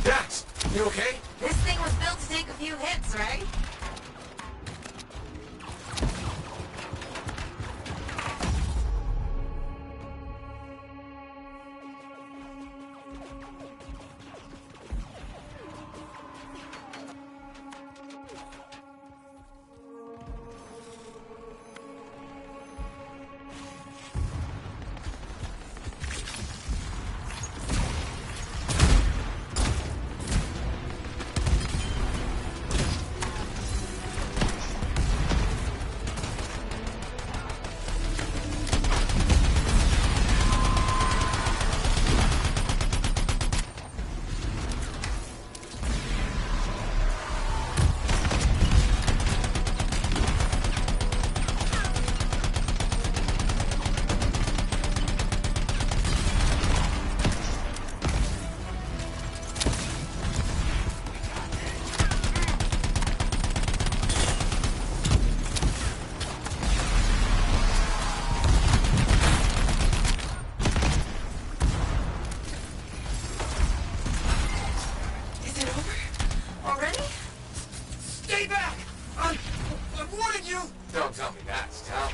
Dax, you okay? This thing was built to take a few hits, right? Don't tell me that's Talon.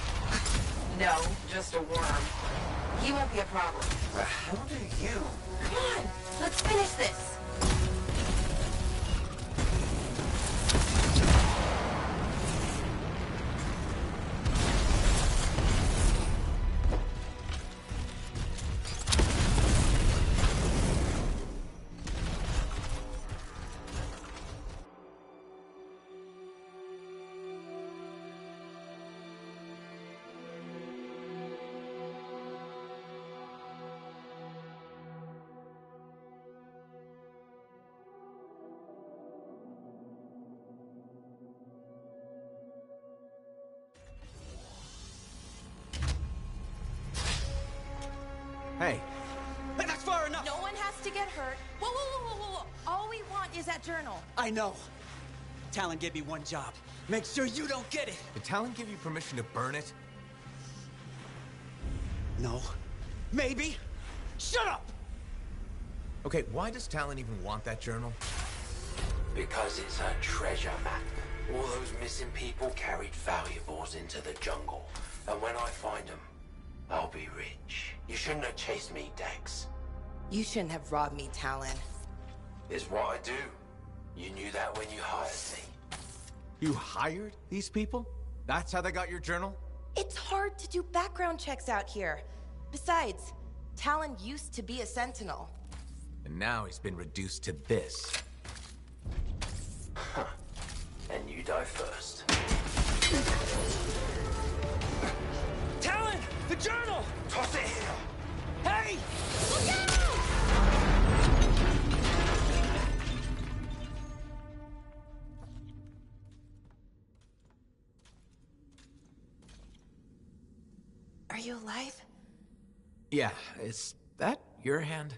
No, just a worm. He won't be a problem. How do you? Come on, let's finish this. Hey. That's far enough! No one has to get hurt. Whoa, whoa, whoa, whoa, whoa. All we want is that journal. I know. Talon gave me one job. Make sure you don't get it. Did Talon give you permission to burn it? No. Maybe. Shut up! Okay, why does Talon even want that journal? Because it's a treasure map. All those missing people carried valuables into the jungle. And when I find them, I'll be rich. You shouldn't have chased me, Dex. You shouldn't have robbed me, Talon. It's what I do. You knew that when you hired me. You hired these people? That's how they got your journal? It's hard to do background checks out here. Besides, Talon used to be a Sentinel. And now he's been reduced to this. Huh. And you die first. Talon! The journal! Toss it here! Hey! Look out! Are you alive? Yeah, is that your hand?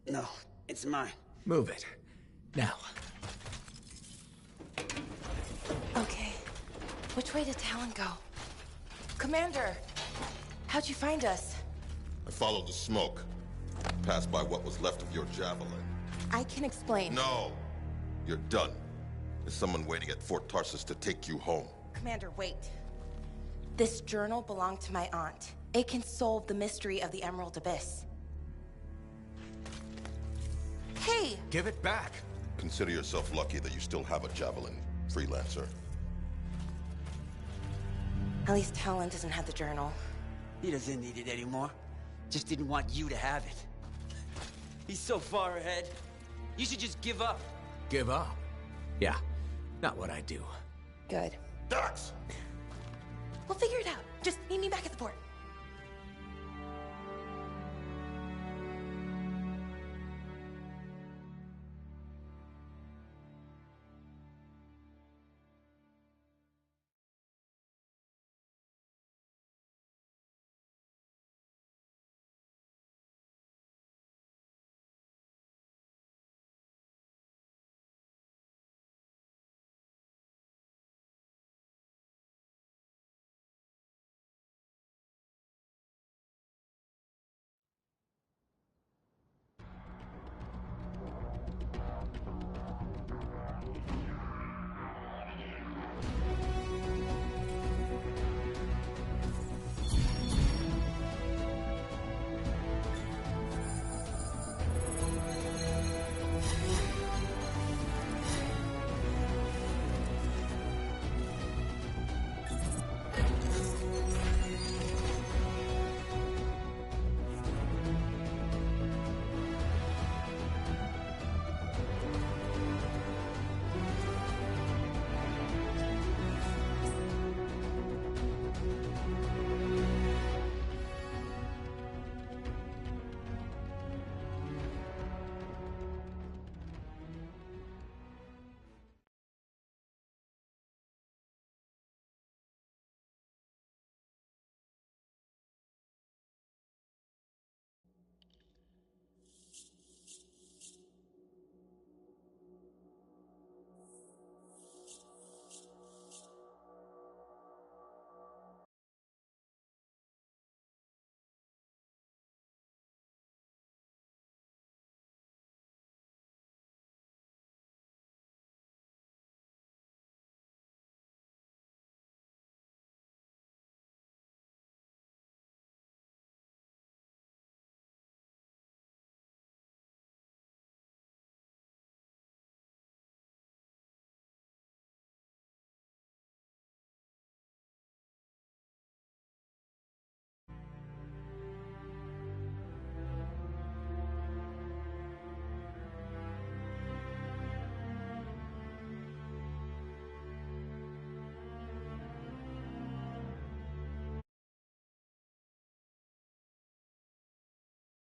No, it's mine. Move it. Now. Okay. Which way did Talon go? Commander, how'd you find us? I followed the smoke. Passed by what was left of your javelin. I can explain. No! You're done. There's someone waiting at Fort Tarsus to take you home. Commander, wait. This journal belonged to my aunt. It can solve the mystery of the Emerald Abyss. Hey! Give it back! Consider yourself lucky that you still have a javelin, freelancer. At least Talon doesn't have the journal. He doesn't need it anymore. Just didn't want you to have it. He's so far ahead. You should just give up. Give up? Yeah, not what I do. Good. Dax! We'll figure it out. Just meet me back at the port.